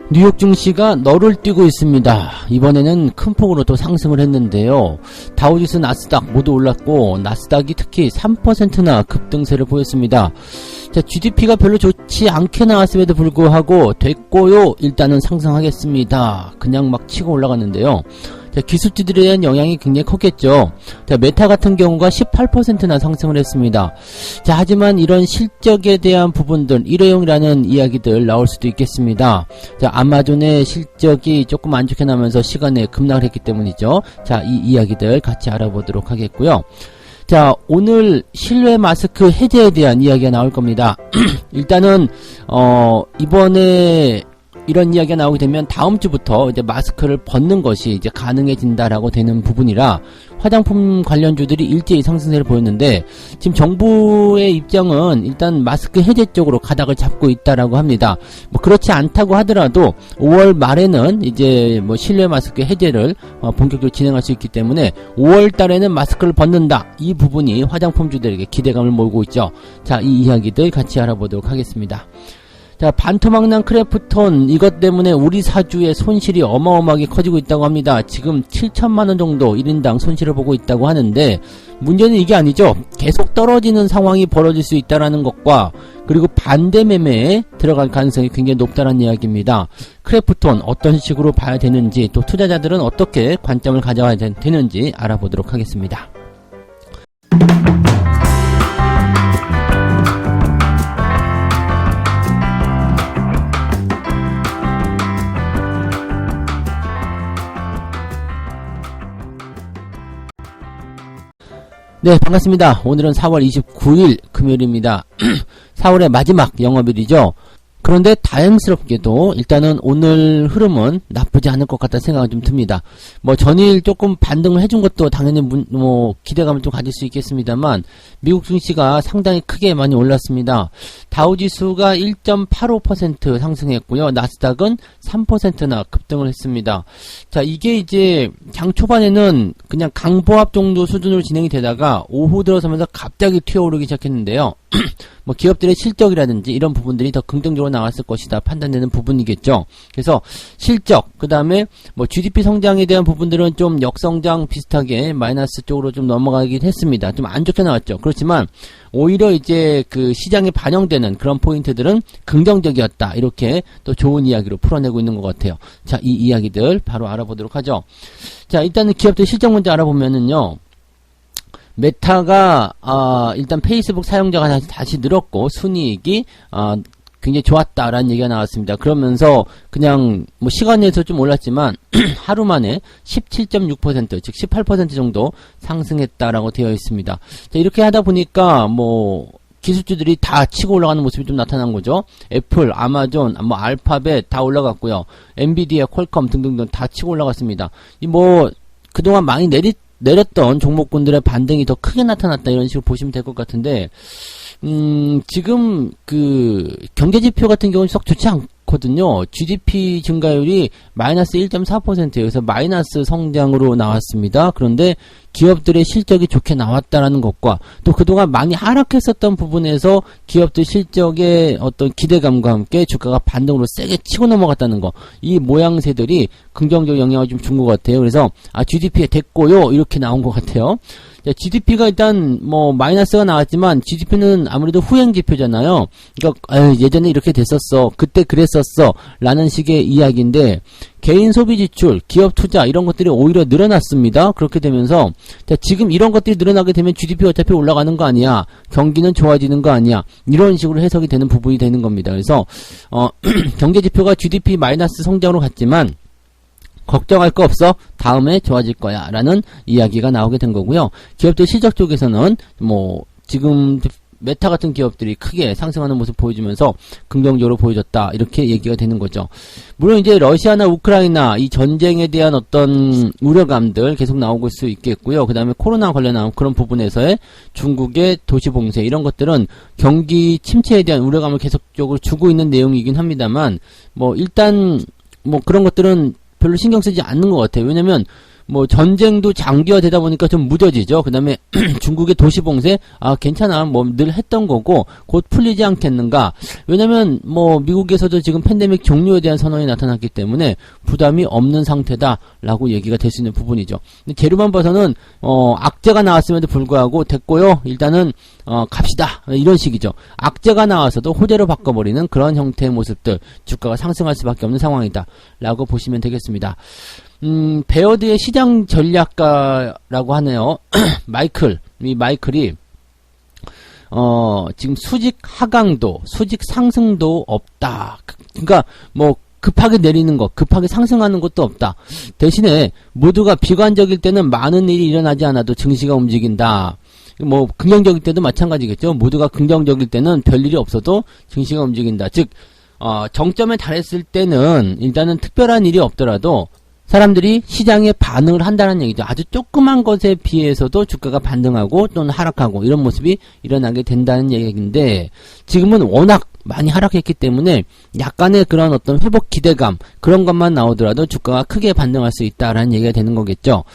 뉴욕 증시가 너를 뛰고 있습니다. 이번에는 큰 폭으로 또 상승을 했는데요. 다우지수, 나스닥 모두 올랐고 나스닥이 특히 3%나 급등세를 보였습니다. 자, GDP가 별로 좋지 않게 나왔음에도 불구하고 됐고요. 일단은 상승하겠습니다. 그냥 막 치고 올라갔는데요. 자, 기술주들에 대한 영향이 굉장히 컸겠죠. 자, 메타 같은 경우가 18%나 상승을 했습니다. 자, 하지만 이런 실적에 대한 부분들, 일회용이라는 이야기들 나올 수도 있겠습니다. 자, 아마존의 실적이 조금 안 좋게 나면서 시간에 급락을 했기 때문이죠. 자, 이 이야기들 같이 알아보도록 하겠고요. 자, 오늘 실외 마스크 해제에 대한 이야기가 나올 겁니다. 일단은 이번에 이런 이야기가 나오게 되면 다음 주부터 이제 마스크를 벗는 것이 이제 가능해진다라고 되는 부분이라 화장품 관련주들이 일제히 상승세를 보였는데, 지금 정부의 입장은 일단 마스크 해제 쪽으로 가닥을 잡고 있다라고 합니다. 뭐 그렇지 않다고 하더라도 5월 말에는 이제 뭐 실내 마스크 해제를 본격적으로 진행할 수 있기 때문에 5월 달에는 마스크를 벗는다. 이 부분이 화장품주들에게 기대감을 몰고 있죠. 자, 이 이야기들 같이 알아보도록 하겠습니다. 자, 반토막난 크래프톤, 이것 때문에 우리 사주의 손실이 어마어마하게 커지고 있다고 합니다. 지금 7천만원 정도 1인당 손실을 보고 있다고 하는데, 문제는 이게 아니죠. 계속 떨어지는 상황이 벌어질 수 있다는 것과, 그리고 반대 매매에 들어갈 가능성이 굉장히 높다는 이야기입니다. 크래프톤 어떤 식으로 봐야 되는지, 또 투자자들은 어떻게 관점을 가져야 되는지 알아보도록 하겠습니다. 네, 반갑습니다. 오늘은 4월 29일 금요일입니다. 4월의 마지막 영업일이죠. 그런데 다행스럽게도 일단은 오늘 흐름은 나쁘지 않을 것 같다 생각이 좀 듭니다. 뭐 전일 조금 반등을 해준 것도 당연히 뭐 기대감을 좀 가질 수 있겠습니다만, 미국 증시가 상당히 크게 많이 올랐습니다. 다우지수가 1.85% 상승했고요. 나스닥은 3%나 급등을 했습니다. 자, 이게 이제 장 초반에는 그냥 강보합 정도 수준으로 진행이 되다가 오후 들어서면서 갑자기 튀어오르기 시작했는데요. 뭐 기업들의 실적이라든지 이런 부분들이 더 긍정적으로 나왔을 것이다 판단되는 부분이겠죠. 그래서 실적, 그 다음에 뭐 GDP 성장에 대한 부분들은 좀 역성장 비슷하게 마이너스 쪽으로 좀 넘어가긴 했습니다. 좀 안 좋게 나왔죠. 그렇지만 오히려 이제 그 시장에 반영되는 그런 포인트들은 긍정적이었다, 이렇게 또 좋은 이야기로 풀어내고 있는 것 같아요. 자, 이 이야기들 바로 알아보도록 하죠. 자, 일단은 기업들 실적 먼저 알아보면은요, 메타가 일단 페이스북 사용자가 다시 늘었고 순이익이 굉장히 좋았다라는 얘기가 나왔습니다. 그러면서 그냥 뭐 시간 내에서 좀 올랐지만 하루 만에 17.6% 즉 18% 정도 상승했다라고 되어 있습니다. 자, 이렇게 하다 보니까 뭐 기술주들이 다 치고 올라가는 모습이 좀 나타난 거죠. 애플, 아마존, 뭐 알파벳 다 올라갔고요. 엔비디아, 퀄컴 등등등 다 치고 올라갔습니다. 이 뭐 그동안 많이 내렸던 종목군들의 반등이 더 크게 나타났다, 이런 식으로 보시면 될 것 같은데, 지금 그 경제지표 같은 경우는 썩 좋지 않거든요. GDP 증가율이 마이너스 1.4%예요. 그래서 마이너스 성장으로 나왔습니다. 그런데 기업들의 실적이 좋게 나왔다라는 것과, 또 그동안 많이 하락했었던 부분에서 기업들 실적의 어떤 기대감과 함께 주가가 반등으로 세게 치고 넘어갔다는 거, 이 모양새들이 긍정적 영향을 좀 준 것 같아요. 그래서 GDP에 됐고요, 이렇게 나온 것 같아요. 자, GDP가 일단 뭐 마이너스가 나왔지만 GDP는 아무래도 후행 지표잖아요. 그러니까 예전에 이렇게 됐었어, 그때 그랬었어 라는 식의 이야기인데, 개인 소비 지출, 기업 투자 이런 것들이 오히려 늘어났습니다. 그렇게 되면서 자, 지금 이런 것들이 늘어나게 되면 GDP가 어차피 올라가는 거 아니야, 경기는 좋아지는 거 아니야, 이런 식으로 해석이 되는 부분이 되는 겁니다. 그래서 경제지표가 GDP 마이너스 성장으로 갔지만 걱정할 거 없어, 다음에 좋아질 거야 라는 이야기가 나오게 된 거고요. 기업들 실적 쪽에서는 뭐 지금 메타 같은 기업들이 크게 상승하는 모습 보여주면서 긍정적으로 보여줬다, 이렇게 얘기가 되는 거죠. 물론 이제 러시아나 우크라이나 이 전쟁에 대한 어떤 우려감들 계속 나오고 있을 수 있겠고요. 그 다음에 코로나 관련한 그런 부분에서의 중국의 도시봉쇄, 이런 것들은 경기 침체에 대한 우려감을 계속적으로 주고 있는 내용이긴 합니다만, 뭐 일단 뭐 그런 것들은 별로 신경 쓰지 않는 것 같아요. 왜냐면 뭐 전쟁도 장기화되다 보니까 좀 무뎌지죠. 그 다음에 중국의 도시봉쇄, 괜찮아, 뭐 늘 했던 거고 곧 풀리지 않겠는가. 왜냐면 뭐 미국에서도 지금 팬데믹 종료에 대한 선언이 나타났기 때문에 부담이 없는 상태다라고 얘기가 될 수 있는 부분이죠. 근데 재료만 봐서는 악재가 나왔음에도 불구하고 됐고요, 일단은 갑시다, 이런 식이죠. 악재가 나와서도 호재로 바꿔버리는 그런 형태의 모습들, 주가가 상승할 수밖에 없는 상황이다 라고 보시면 되겠습니다. 베어드의 시장 전략가라고 하네요. 이 마이클이 지금 수직 하강도, 수직 상승도 없다. 그러니까 뭐 급하게 내리는 것, 급하게 상승하는 것도 없다. 대신에 모두가 비관적일 때는 많은 일이 일어나지 않아도 증시가 움직인다. 뭐 긍정적일 때도 마찬가지겠죠. 모두가 긍정적일 때는 별일이 없어도 증시가 움직인다. 즉 정점에 달했을 때는 일단은 특별한 일이 없더라도 사람들이 시장에 반응을 한다는 얘기죠. 아주 조그만 것에 비해서도 주가가 반등하고 또는 하락하고 이런 모습이 일어나게 된다는 얘기인데, 지금은 워낙 많이 하락했기 때문에 약간의 그런 어떤 회복 기대감, 그런 것만 나오더라도 주가가 크게 반등할 수 있다라는 얘기가 되는 거겠죠.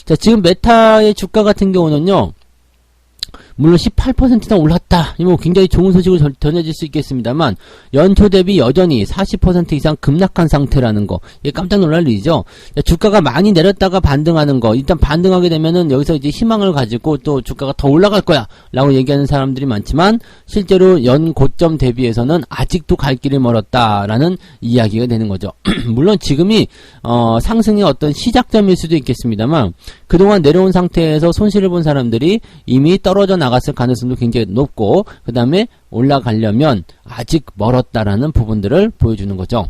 자, 지금 메타의 주가 같은 경우는요, 물론 18%나 올랐다. 뭐 굉장히 좋은 소식으로 전해질 수 있겠습니다만, 연초 대비 여전히 40% 이상 급락한 상태라는 거, 이게 깜짝 놀랄 일이죠. 주가가 많이 내렸다가 반등하는 거, 일단 반등하게 되면은 여기서 이제 희망을 가지고 또 주가가 더 올라갈 거야 라고 얘기하는 사람들이 많지만, 실제로 연 고점 대비해서는 아직도 갈 길이 멀었다라는 이야기가 되는 거죠. 물론 지금이 상승의 어떤 시작점일 수도 있겠습니다만, 그동안 내려온 상태에서 손실을 본 사람들이 이미 떨어져 나갔을 가능성도 굉장히 높고, 그 다음에 올라가려면 아직 멀었다라는 부분들을 보여주는 거죠.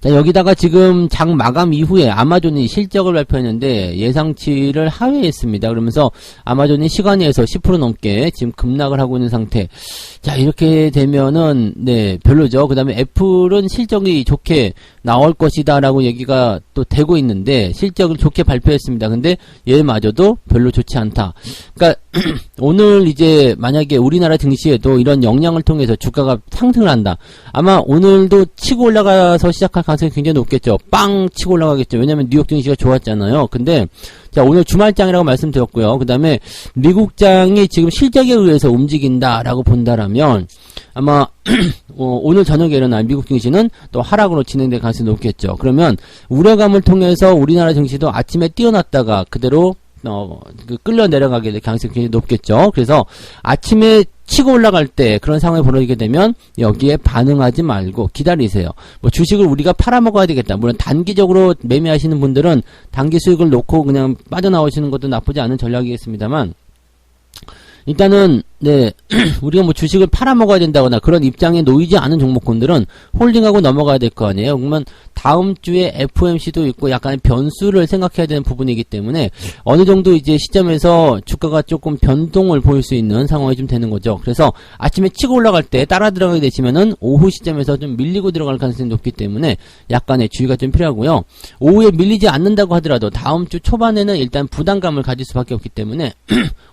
자, 여기다가 지금 장 마감 이후에 아마존이 실적을 발표했는데 예상치를 하회했습니다. 그러면서 아마존이 시간에서 10% 넘게 지금 급락을 하고 있는 상태. 자, 이렇게 되면은 네, 별로죠. 그 다음에 애플은 실적이 좋게 나올 것이다라고 얘기가 또 되고 있는데 실적을 좋게 발표했습니다. 근데 얘마저도 별로 좋지 않다. 그러니까 오늘 이제 만약에 우리나라 증시에도 이런 영향을 통해서 주가가 상승을 한다. 아마 오늘도 치고 올라가서 시작할 가능성이 굉장히 높겠죠. 빵 치고 올라가겠죠. 왜냐면 뉴욕 증시가 좋았잖아요. 근데 자, 오늘 주말장이라고 말씀드렸고요. 그 다음에 미국장이 지금 실적에 의해서 움직인다라고 본다라면 아마 오늘 저녁에 일어날 미국 증시는 또 하락으로 진행될 가능성이 높겠죠. 그러면 우려감을 통해서 우리나라 증시도 아침에 뛰어났다가 그대로 끌려 내려가게 될 가능성이 굉장히 높겠죠. 그래서 아침에 치고 올라갈 때 그런 상황이 벌어지게 되면 여기에 반응하지 말고 기다리세요. 뭐 주식을 우리가 팔아먹어야 되겠다. 물론 단기적으로 매매하시는 분들은 단기 수익을 놓고 그냥 빠져나오시는 것도 나쁘지 않은 전략이겠습니다만, 일단은 네 우리가 뭐 주식을 팔아먹어야 된다거나 그런 입장에 놓이지 않은 종목군들은 홀딩하고 넘어가야 될 거 아니에요. 그러면 다음 주에 FOMC도 있고 약간의 변수를 생각해야 되는 부분이기 때문에 어느 정도 이제 시점에서 주가가 조금 변동을 보일 수 있는 상황이 좀 되는 거죠. 그래서 아침에 치고 올라갈 때 따라 들어가게 되시면은 오후 시점에서 좀 밀리고 들어갈 가능성이 높기 때문에 약간의 주의가 좀 필요하고요. 오후에 밀리지 않는다고 하더라도 다음 주 초반에는 일단 부담감을 가질 수밖에 없기 때문에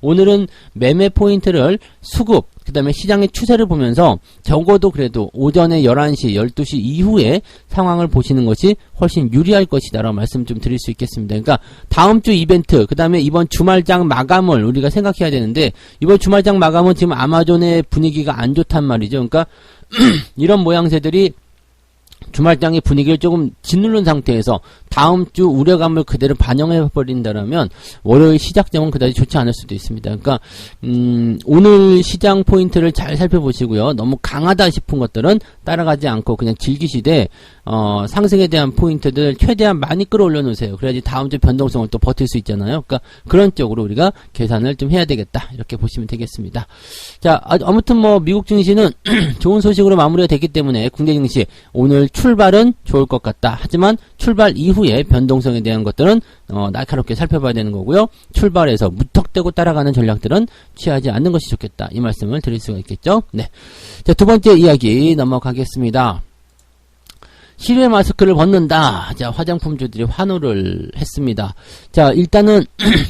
오늘은 매매 포인트를 수급, 그 다음에 시장의 추세를 보면서 적어도 그래도 오전에 11시, 12시 이후에 상황을 보시는 것이 훨씬 유리할 것이다 라고 말씀 좀 드릴 수 있겠습니다. 그러니까 다음 주 이벤트, 그 다음에 이번 주말장 마감을 우리가 생각해야 되는데, 이번 주말장 마감은 지금 아마존의 분위기가 안 좋단 말이죠. 그러니까 이런 모양새들이 주말장의 분위기를 조금 짓누른 상태에서 다음 주 우려감을 그대로 반영해버린다라면 월요일 시작점은 그다지 좋지 않을 수도 있습니다. 그러니까 오늘 시장 포인트를 잘 살펴보시고요. 너무 강하다 싶은 것들은 따라가지 않고 그냥 즐기시되 상승에 대한 포인트들 최대한 많이 끌어올려 놓으세요. 그래야지 다음 주 변동성을 또 버틸 수 있잖아요. 그러니까 그런 쪽으로 우리가 계산을 좀 해야 되겠다, 이렇게 보시면 되겠습니다. 자, 아무튼 뭐 미국 증시는 좋은 소식으로 마무리가 됐기 때문에 국내 증시 오늘 출발은 좋을 것 같다. 하지만 출발 이후에 변동성에 대한 것들은 날카롭게 살펴봐야 되는 거고요. 출발해서 무턱대고 따라가는 전략들은 취하지 않는 것이 좋겠다, 이 말씀을 드릴 수가 있겠죠. 네, 자, 두 번째 이야기 넘어가겠습니다. 실외 마스크를 벗는다. 자, 화장품주들이 환호를 했습니다. 자, 일단은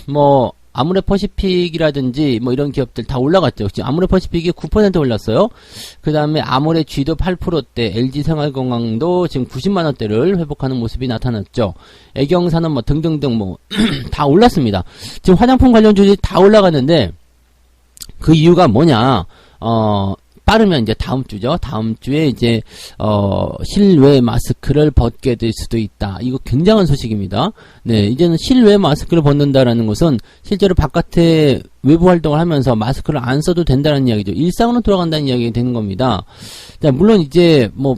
뭐 아모레퍼시픽이라든지 뭐 이런 기업들 다 올라갔죠. 지금 아모레퍼시픽이 9% 올랐어요. 그 다음에 아모레G도 8%대, LG생활건강도 지금 90만원대를 회복하는 모습이 나타났죠. 애경산업 뭐 등등등 뭐 다 올랐습니다. 지금 화장품 관련주들이 다 올라갔는데 그 이유가 뭐냐? 빠르면 이제 다음 주죠. 다음 주에 이제 실외 마스크를 벗게 될 수도 있다. 이거 굉장한 소식입니다. 네, 이제는 실외 마스크를 벗는다라는 것은 실제로 바깥에 외부 활동을 하면서 마스크를 안 써도 된다는 이야기죠. 일상으로 돌아간다는 이야기가 되는 겁니다. 자, 물론 이제 뭐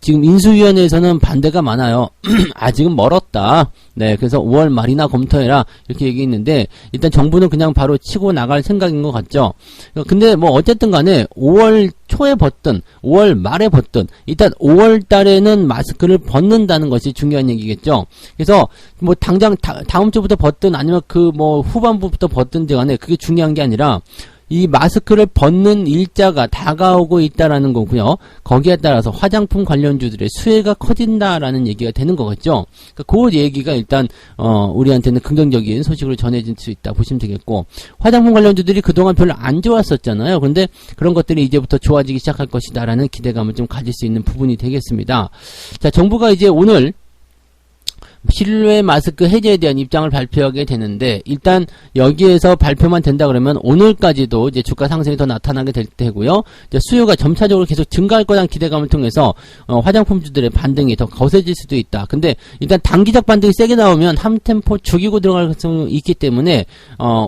지금 인수위원회에서는 반대가 많아요. 아직은 멀었다. 네, 그래서 5월 말이나 검토해라 이렇게 얘기했는데 일단 정부는 그냥 바로 치고 나갈 생각인 것 같죠. 근데 뭐 어쨌든 간에 5월 초에 벗든 5월 말에 벗든 일단 5월 달에는 마스크를 벗는다는 것이 중요한 얘기겠죠. 그래서 뭐 당장 다음 주부터 벗든 아니면 그 뭐 후반부부터 벗든지 간에 그게 중요한 게 아니라 이 마스크를 벗는 일자가 다가오고 있다라는 거고요. 거기에 따라서 화장품 관련주들의 수혜가 커진다라는 얘기가 되는 거겠죠. 그러니까 그 얘기가 일단 우리한테는 긍정적인 소식으로 전해질 수 있다 보시면 되겠고, 화장품 관련주들이 그동안 별로 안 좋았었잖아요. 그런데 그런 것들이 이제부터 좋아지기 시작할 것이다라는 기대감을 좀 가질 수 있는 부분이 되겠습니다. 자, 정부가 이제 오늘 실외 마스크 해제에 대한 입장을 발표하게 되는데, 일단 여기에서 발표만 된다 그러면 오늘까지도 이제 주가 상승이 더 나타나게 될 테고요. 이제 수요가 점차적으로 계속 증가할 거란 기대감을 통해서 화장품주들의 반등이 더 거세질 수도 있다. 근데 일단 단기적 반등이 세게 나오면 한 템포 죽이고 들어갈 가능성이 있기 때문에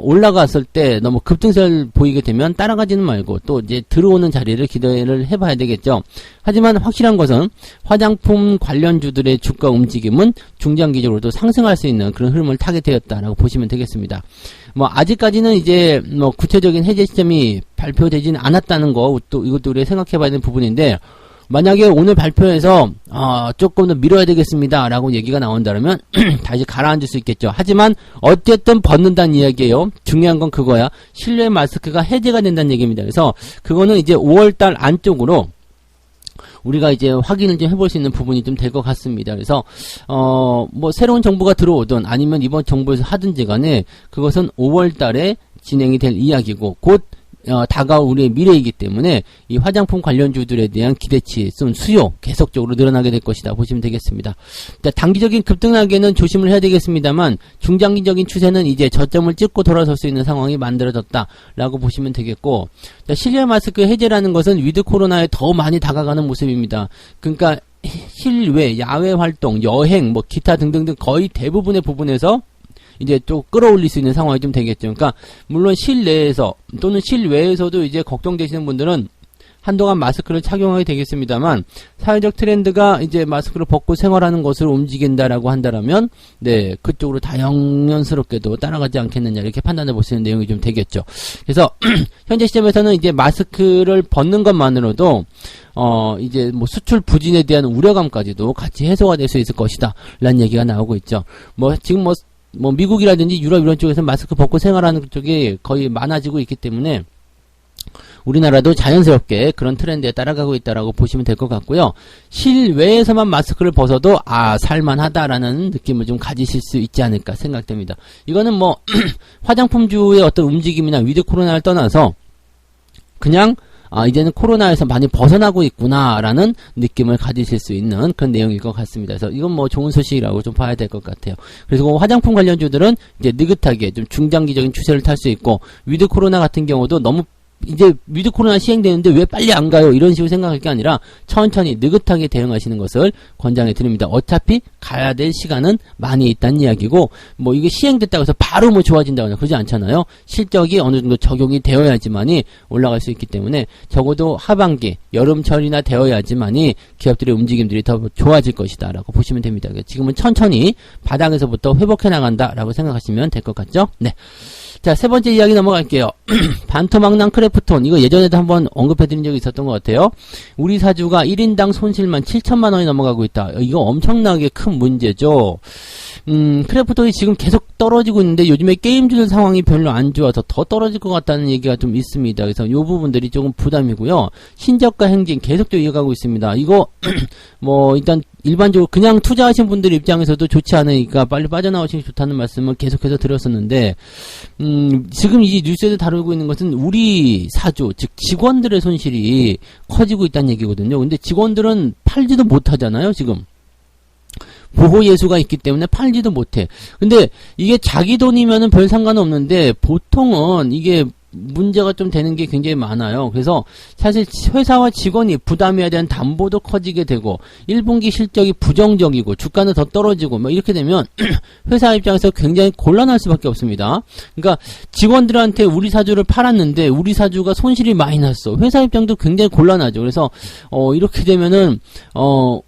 올라갔을 때 너무 급등세를 보이게 되면 따라가지는 말고 또 이제 들어오는 자리를 기대를 해봐야 되겠죠. 하지만 확실한 것은 화장품 관련주들의 주가 움직임은 중장기적으로도 상승할 수 있는 그런 흐름을 타게 되었다라고 보시면 되겠습니다. 뭐 아직까지는 이제 뭐 구체적인 해제 시점이 발표되지는 않았다는 거, 또 이것도 우리가 생각해봐야 되는 부분인데, 만약에 오늘 발표해서 조금 더 미뤄야 되겠습니다 라고 얘기가 나온다면 다시 가라앉을 수 있겠죠. 하지만 어쨌든 벗는다는 이야기예요. 중요한 건 그거야. 실내 마스크가 해제가 된다는 얘기입니다. 그래서 그거는 이제 5월달 안쪽으로 우리가 이제 확인을 좀 해볼 수 있는 부분이 좀 될 것 같습니다. 그래서 뭐 새로운 정부가 들어오든 아니면 이번 정부에서 하든지 간에 그것은 5월 달에 진행이 될 이야기고, 곧 다가올 우리의 미래이기 때문에 이 화장품 관련주들에 대한 기대치, 수요 계속적으로 늘어나게 될 것이다 보시면 되겠습니다. 단기적인 급등하기에는 조심을 해야 되겠습니다만 중장기적인 추세는 이제 저점을 찍고 돌아설 수 있는 상황이 만들어졌다라고 보시면 되겠고, 실내 마스크 해제라는 것은 위드 코로나에 더 많이 다가가는 모습입니다. 그러니까 실외, 야외 활동, 여행, 뭐 기타 등등등 거의 대부분의 부분에서 이제 좀 끌어올릴 수 있는 상황이 좀 되겠죠. 그러니까 물론 실내에서 또는 실외에서도 이제 걱정되시는 분들은 한동안 마스크를 착용하게 되겠습니다만, 사회적 트렌드가 이제 마스크를 벗고 생활하는 것을 움직인다라고 한다라면 네, 그쪽으로 당연스럽게도 따라가지 않겠느냐 이렇게 판단해 볼 수 있는 내용이 좀 되겠죠. 그래서 현재 시점에서는 이제 마스크를 벗는 것만으로도 이제 뭐 수출 부진에 대한 우려감까지도 같이 해소가 될 수 있을 것이다 라는 얘기가 나오고 있죠. 뭐 지금 뭐 미국이라든지 유럽 이런 쪽에서 마스크 벗고 생활하는 쪽이 거의 많아지고 있기 때문에 우리나라도 자연스럽게 그런 트렌드에 따라가고 있다라고 보시면 될 것 같고요. 실외에서만 마스크를 벗어도 살만하다라는 느낌을 좀 가지실 수 있지 않을까 생각됩니다. 이거는 뭐 화장품주의 어떤 움직임이나 위드 코로나를 떠나서 그냥 이제는 코로나에서 많이 벗어나고 있구나라는 느낌을 가지실 수 있는 그런 내용일 것 같습니다. 그래서 이건 뭐 좋은 소식이라고 좀 봐야 될 것 같아요. 그래서 화장품 관련주들은 이제 느긋하게 좀 중장기적인 추세를 탈 수 있고, 위드 코로나 같은 경우도 너무 이제 위드 코로나 시행되는데 왜 빨리 안 가요? 이런 식으로 생각할 게 아니라 천천히 느긋하게 대응하시는 것을 권장해 드립니다. 어차피 가야 될 시간은 많이 있다는 이야기고, 뭐 이게 시행됐다고 해서 바로 뭐 좋아진다거나 그러지 않잖아요. 실적이 어느 정도 적용이 되어야지만이 올라갈 수 있기 때문에 적어도 하반기, 여름철이나 되어야지만이 기업들의 움직임들이 더 좋아질 것이다 라고 보시면 됩니다. 지금은 천천히 바닥에서부터 회복해 나간다라고 생각하시면 될 것 같죠? 네. 자, 세 번째 이야기 넘어갈게요. 반토막난 크래프톤. 이거 예전에도 한번 언급해드린 적이 있었던 것 같아요. 우리 사주가 1인당 손실만 7천만 원이 넘어가고 있다. 이거 엄청나게 큰 문제죠. 크래프톤이 지금 계속 떨어지고 있는데 요즘에 게임주들 상황이 별로 안 좋아서 더 떨어질 것 같다는 얘기가 좀 있습니다. 그래서 요 부분들이 조금 부담이고요. 신저가 행진 계속적으로 이어가고 있습니다. 이거 뭐 일단 일반적으로 그냥 투자하신 분들 입장에서도 좋지 않으니까 빨리 빠져나오시는 게 좋다는 말씀을 계속해서 드렸었는데, 지금 이 뉴스에서 다루고 있는 것은 우리 사주, 즉 직원들의 손실이 커지고 있다는 얘기거든요. 근데 직원들은 팔지도 못하잖아요, 지금. 보호 예수가 있기 때문에 팔지도 못해. 근데 이게 자기 돈이면은 별 상관없는데 보통은 이게 문제가 좀 되는 게 굉장히 많아요. 그래서 사실 회사와 직원이 부담해야 되는 담보도 커지게 되고 1분기 실적이 부정적이고 주가는 더 떨어지고 뭐 이렇게 되면 회사 입장에서 굉장히 곤란할 수밖에 없습니다. 그러니까 직원들한테 우리 사주를 팔았는데 우리 사주가 손실이 많이 났어. 회사 입장도 굉장히 곤란하죠. 그래서 이렇게 되면은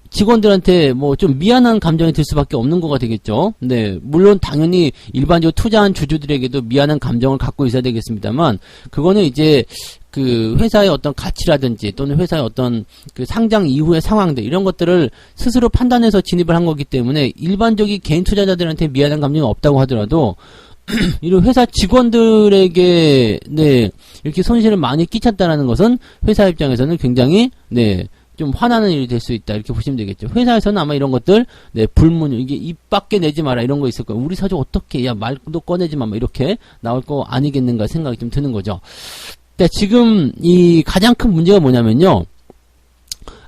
직원들한테 뭐 좀 미안한 감정이 들 수밖에 없는 거가 되겠죠. 네, 물론 당연히 일반적으로 투자한 주주들에게도 미안한 감정을 갖고 있어야 되겠습니다만, 그거는 이제 그 회사의 어떤 가치라든지 또는 회사의 어떤 그 상장 이후의 상황들 이런 것들을 스스로 판단해서 진입을 한 거기 때문에 일반적인 개인 투자자들한테 미안한 감정이 없다고 하더라도 이런 회사 직원들에게 네 이렇게 손실을 많이 끼쳤다라는 것은 회사 입장에서는 굉장히 네. 좀 화나는 일이 될 수 있다 이렇게 보시면 되겠죠. 회사에서는 아마 이런 것들 네 불문 이게 입 밖에 내지 마라 이런 거 있을 거예요. 우리 사주 어떻게 야 말도 꺼내지 마 이렇게 나올 거 아니겠는가 생각이 좀 드는 거죠. 근데 지금 이 가장 큰 문제가 뭐냐면요.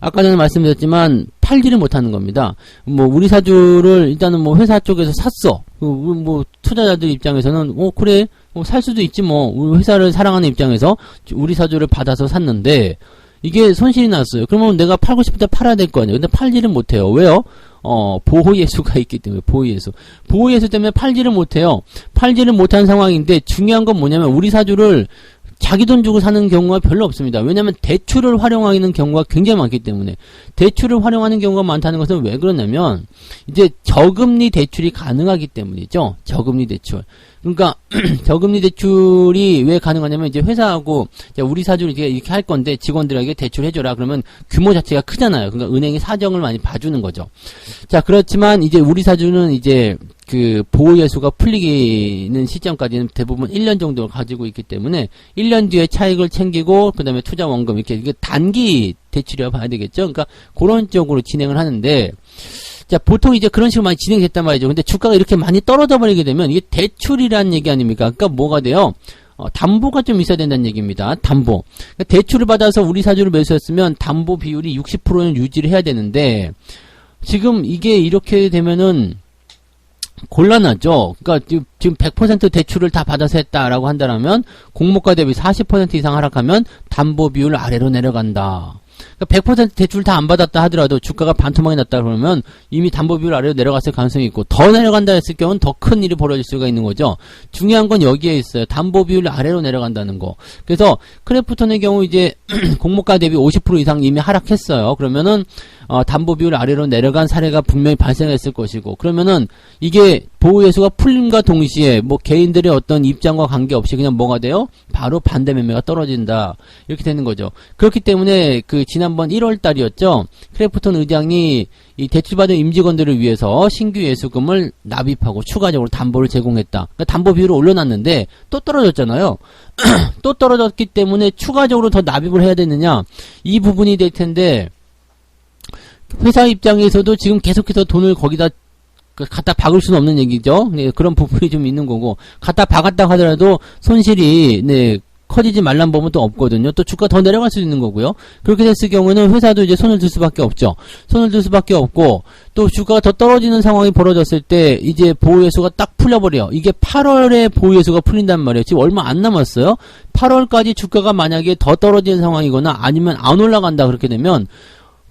아까 전에 말씀드렸지만 팔지를 못하는 겁니다. 뭐 우리 사주를 일단은 뭐 회사 쪽에서 샀어. 뭐 투자자들 입장에서는 그래 살 수도 있지 뭐 우리 회사를 사랑하는 입장에서 우리 사주를 받아서 샀는데. 이게 손실이 났어요. 그러면 내가 팔고 싶을 때 팔아야 될 거 아니에요. 근데 팔지를 못해요. 왜요? 보호예수가 있기 때문에, 보호예수. 보호예수 때문에 팔지를 못해요. 팔지를 못한 상황인데, 중요한 건 뭐냐면, 우리 사주를 자기 돈 주고 사는 경우가 별로 없습니다. 왜냐면 대출을 활용하는 경우가 굉장히 많기 때문에. 대출을 활용하는 경우가 많다는 것은 왜 그러냐면, 이제 저금리 대출이 가능하기 때문이죠. 저금리 대출. 그러니까 저금리 대출이 왜 가능하냐면 이제 회사하고 이제 우리 사주를 이렇게 할 건데 직원들에게 대출해줘라 그러면 규모 자체가 크잖아요. 그러니까 은행이 사정을 많이 봐주는 거죠. 자 그렇지만 이제 우리 사주는 이제 그 보호예수가 풀리는 시점까지는 대부분 1년 정도를 가지고 있기 때문에 1년 뒤에 차익을 챙기고 그 다음에 투자 원금 이렇게 단기 대출이라고 봐야 되겠죠. 그러니까 그런 쪽으로 진행을 하는데 자, 보통 이제 그런 식으로 많이 진행됐단 말이죠. 근데 주가가 이렇게 많이 떨어져 버리게 되면 이게 대출이라는 얘기 아닙니까? 그러니까 뭐가 돼요? 담보가 좀 있어야 된다는 얘기입니다. 담보. 그러니까 대출을 받아서 우리 사주를 매수했으면 담보 비율이 60%는 유지를 해야 되는데 지금 이게 이렇게 되면은 곤란하죠. 그러니까 지금 100% 대출을 다 받아서 했다라고 한다면 공모가 대비 40% 이상 하락하면 담보 비율 아래로 내려간다. 그러니까 100% 대출 다 안 받았다 하더라도 주가가 반토막이 났다 그러면 이미 담보 비율 아래로 내려갔을 가능성이 있고 더 내려간다 했을 경우는 더 큰 일이 벌어질 수가 있는 거죠. 중요한 건 여기에 있어요. 담보 비율 아래로 내려간다는 거. 그래서 크래프톤의 경우 이제 공모가 대비 50% 이상 이미 하락했어요. 그러면은 담보 비율 아래로 내려간 사례가 분명히 발생했을 것이고 그러면은 이게 보호예수가 풀림과 동시에 뭐 개인들의 어떤 입장과 관계없이 그냥 뭐가 돼요? 바로 반대 매매가 떨어진다. 이렇게 되는 거죠. 그렇기 때문에 그 지난번 1월 달이었죠. 크래프톤 의장이 이 대출받은 임직원들을 위해서 신규 예수금을 납입하고 추가적으로 담보를 제공했다. 그러니까 담보 비율을 올려놨는데 또 떨어졌잖아요. 또 떨어졌기 때문에 추가적으로 더 납입을 해야 되느냐? 이 부분이 될 텐데 회사 입장에서도 지금 계속해서 돈을 거기다 갖다 박을 수는 없는 얘기죠. 네, 그런 부분이 좀 있는 거고 갖다 박았다 하더라도 손실이 네 커지지 말란 법은 또 없거든요. 또 주가 더 내려갈 수도 있는 거고요. 그렇게 됐을 경우에는 회사도 이제 손을 들 수밖에 없죠. 손을 들 수밖에 없고 또 주가가 더 떨어지는 상황이 벌어졌을 때 이제 보호예수가 딱 풀려버려요. 이게 8월에 보호예수가 풀린단 말이에요. 지금 얼마 안 남았어요. 8월까지 주가가 만약에 더 떨어지는 상황이거나 아니면 안 올라간다 그렇게 되면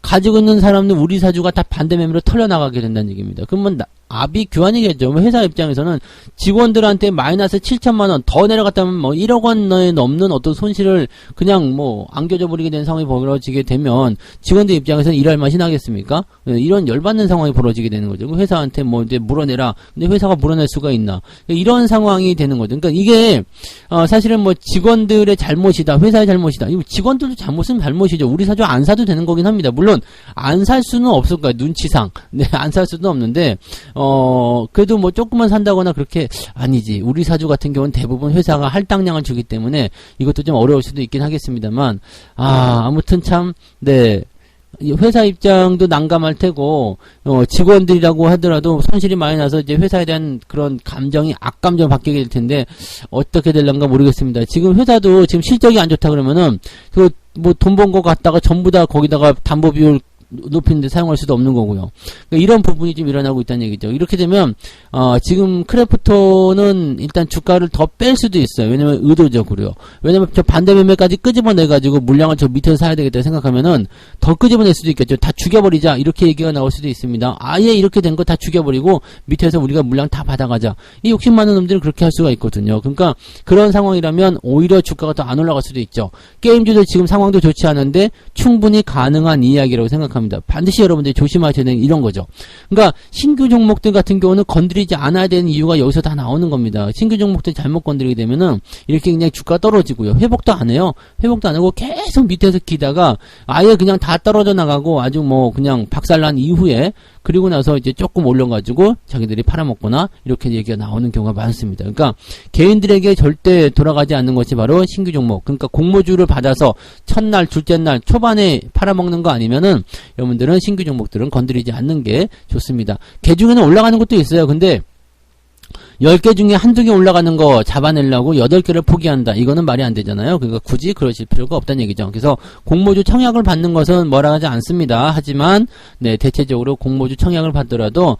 가지고 있는 사람은 우리 사주가 다 반대 매매로 털려나가게 된다는 얘기입니다. 그러면 압이 교환이겠죠. 회사 입장에서는 직원들한테 마이너스 7천만 원 더 내려갔다면 뭐 1억 원에 넘는 어떤 손실을 그냥 뭐 안겨져 버리게 되는 상황이 벌어지게 되면 직원들 입장에서는 일할 맛이 나겠습니까? 이런 열받는 상황이 벌어지게 되는 거죠. 회사한테 뭐 이제 물어내라. 근데 회사가 물어낼 수가 있나? 이런 상황이 되는 거죠. 그러니까 이게 사실은 뭐 직원들의 잘못이다. 회사의 잘못이다. 이거 직원들도 잘못은 잘못이죠. 우리 사주 안 사도 되는 거긴 합니다. 물론 안 살 수는 없을 거예요. 눈치상. 네, 안 살 수는 없는데 그래도 뭐 조금만 산다거나 그렇게 아니지. 우리 사주 같은 경우는 대부분 회사가 할당량을 주기 때문에 이것도 좀 어려울 수도 있긴 하겠습니다만, 아무튼 참, 네. 회사 입장도 난감할 테고, 직원들이라고 하더라도 손실이 많이 나서 이제 회사에 대한 그런 감정이 악감정 바뀌게 될 텐데, 어떻게 될런가 모르겠습니다. 지금 회사도 지금 실적이 안 좋다 그러면은, 돈 번 거 갖다가 전부 다 거기다가 담보 비율 높이는데 사용할 수도 없는 거고요. 그러니까 이런 부분이 좀 일어나고 있다는 얘기죠. 이렇게 되면 지금 크래프톤은 일단 주가를 더 뺄 수도 있어요. 왜냐면 의도적으로요. 왜냐면 저 반대 매매까지 끄집어내 가지고 물량을 저 밑에서 사야 되겠다 생각하면은 더 끄집어낼 수도 있겠죠. 다 죽여버리자 이렇게 얘기가 나올 수도 있습니다. 아예 이렇게 된 거 다 죽여버리고 밑에서 우리가 물량 다 받아가자. 이 욕심 많은 놈들은 그렇게 할 수가 있거든요. 그러니까 그런 상황이라면 오히려 주가가 더 안 올라갈 수도 있죠. 게임주들 지금 상황도 좋지 않은데 충분히 가능한 이야기라고 생각합니다. 반드시 여러분들이 조심하셔야 되는 이런 거죠. 그러니까 신규 종목들 같은 경우는 건드리지 않아야 되는 이유가 여기서 다 나오는 겁니다. 신규 종목들 잘못 건드리게 되면은 이렇게 그냥 주가 떨어지고요. 회복도 안 해요. 회복도 안 하고 계속 밑에서 기다가 아예 그냥 다 떨어져 나가고 아주 뭐 그냥 박살난 이후에 그리고 나서 이제 조금 올려가지고 자기들이 팔아먹거나 이렇게 얘기가 나오는 경우가 많습니다. 그러니까 개인들에게 절대 돌아가지 않는 것이 바로 신규 종목. 그러니까 공모주를 받아서 첫날, 둘째 날 초반에 팔아먹는 거 아니면은 여러분들은 신규 종목들은 건드리지 않는 게 좋습니다. 개 중에는 올라가는 것도 있어요. 근데 10개 중에 한두 개 올라가는 거 잡아내려고 8개를 포기한다. 이거는 말이 안 되잖아요. 그러니까 굳이 그러실 필요가 없다는 얘기죠. 그래서 공모주 청약을 받는 것은 뭐라 하지 않습니다. 하지만 네, 대체적으로 공모주 청약을 받더라도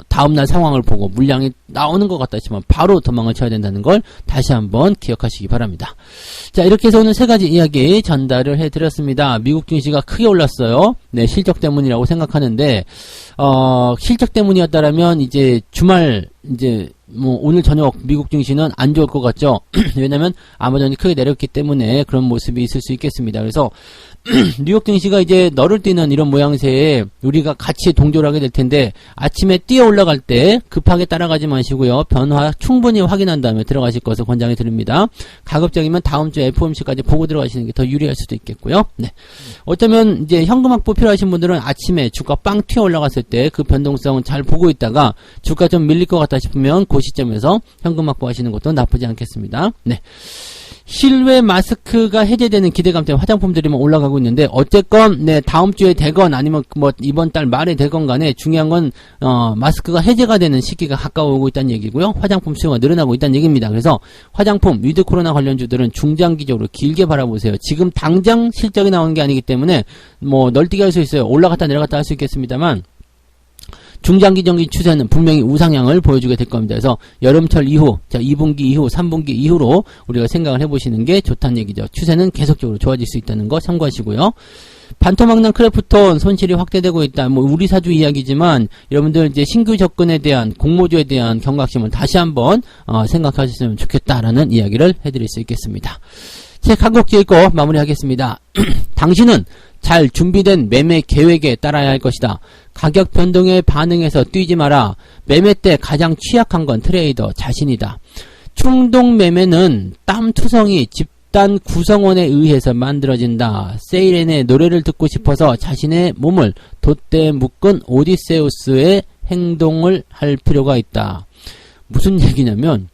다음날 상황을 보고 물량이 나오는 것 같다 싶으면 바로 도망을 쳐야 된다는 걸 다시 한번 기억하시기 바랍니다. 자, 이렇게 해서 오늘 3가지 이야기 전달을 해드렸습니다. 미국 증시가 크게 올랐어요. 네, 실적 때문이라고 생각하는데 실적 때문이었다라면 이제 주말 이제 뭐 오늘 저녁 미국 증시는 안 좋을 것 같죠. 왜냐면 아마존이 크게 내렸기 때문에 그런 모습이 있을 수 있겠습니다. 그래서 뉴욕 증시가 이제 너를 뛰는 이런 모양새에 우리가 같이 동조를 하게 될 텐데 아침에 뛰어 올라갈 때 급하게 따라가지 마시고요. 변화 충분히 확인한 다음에 들어가실 것을 권장해 드립니다. 가급적이면 다음 주 FOMC까지 보고 들어가시는 게 더 유리할 수도 있겠고요. 네. 어쩌면 이제 현금 확보 필요하신 분들은 아침에 주가 빵 튀어 올라갔을 때 그 변동성은 잘 보고 있다가 주가 좀 밀릴 것 같다 싶으면 그 시점에서 현금 확보하시는 것도 나쁘지 않겠습니다. 네. 실외 마스크가 해제되는 기대감 때문에 화장품들이 올라가고 있는데 어쨌건 네, 다음 주에 되건 아니면 뭐 이번 달 말에 되건 간에 중요한 건 마스크가 해제가 되는 시기가 가까워오고 있다는 얘기고요. 화장품 수요가 늘어나고 있다는 얘기입니다. 그래서 화장품 위드 코로나 관련주들은 중장기적으로 길게 바라보세요. 지금 당장 실적이 나오는 게 아니기 때문에 뭐 널뛰기 할 수 있어요. 올라갔다 내려갔다 할 수 있겠습니다만 중장기적인 추세는 분명히 우상향을 보여주게 될 겁니다. 그래서 여름철 이후, 자 2분기 이후, 3분기 이후로 우리가 생각을 해보시는 게 좋다는 얘기죠. 추세는 계속적으로 좋아질 수 있다는 거 참고하시고요. 반토막난 크래프톤 손실이 확대되고 있다. 뭐 우리 사주 이야기지만 여러분들 이제 신규 접근에 대한 공모주에 대한 경각심을 다시 한번 생각하셨으면 좋겠다라는 이야기를 해드릴 수 있겠습니다. 책 한 곡 읽고 마무리하겠습니다. 당신은 잘 준비된 매매 계획에 따라야 할 것이다. 가격 변동에 반응해서 뛰지 마라. 매매 때 가장 취약한 건 트레이더 자신이다. 충동 매매는 땀투성이 집단 구성원에 의해서 만들어진다. 세이렌의 노래를 듣고 싶어서 자신의 몸을 돛대에 묶은 오디세우스의 행동을 할 필요가 있다. 무슨 얘기냐면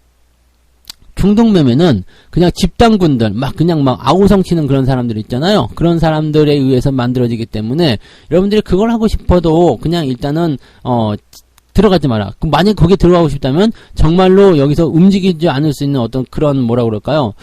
충동매매는 그냥 집단군들 그냥 아우성 치는 그런 사람들 있잖아요. 그런 사람들에 의해서 만들어지기 때문에 여러분들이 그걸 하고 싶어도 그냥 일단은 들어가지 마라. 그럼 만약 거기에 들어가고 싶다면 정말로 여기서 움직이지 않을 수 있는 어떤 그런 뭐라 그럴까요?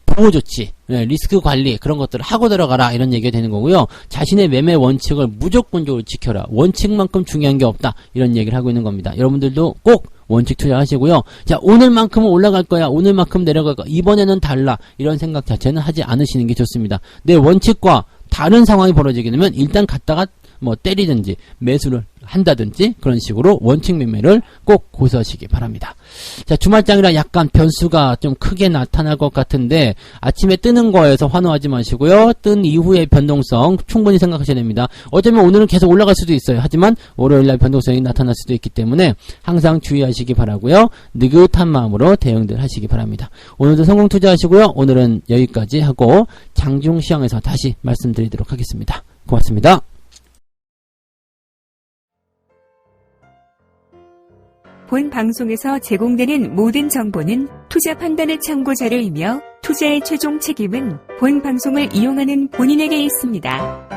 보호 조치, 리스크 관리 그런 것들을 하고 들어가라 이런 얘기가 되는 거고요. 자신의 매매 원칙을 무조건적으로 지켜라. 원칙만큼 중요한 게 없다. 이런 얘기를 하고 있는 겁니다. 여러분들도 꼭 원칙 투자하시고요. 자, 오늘만큼은 올라갈 거야. 오늘만큼 내려갈 거야. 이번에는 달라. 이런 생각 자체는 하지 않으시는 게 좋습니다. 내 원칙과 다른 상황이 벌어지게 되면 일단 갔다가 뭐 때리든지 매수를 한다든지 그런 식으로 원칙 매매를 꼭 고수하시기 바랍니다. 자, 주말장이라 약간 변수가 좀 크게 나타날 것 같은데 아침에 뜨는 거에서 환호하지 마시고요. 뜬 이후의 변동성 충분히 생각하셔야 됩니다. 어쩌면 오늘은 계속 올라갈 수도 있어요. 하지만 월요일날 변동성이 나타날 수도 있기 때문에 항상 주의하시기 바라고요. 느긋한 마음으로 대응들 하시기 바랍니다. 오늘도 성공 투자하시고요. 오늘은 여기까지 하고 장중시황에서 다시 말씀드리도록 하겠습니다. 고맙습니다. 본 방송에서 제공되는 모든 정보는 투자 판단의 참고 자료이며 투자의 최종 책임은 본 방송을 이용하는 본인에게 있습니다.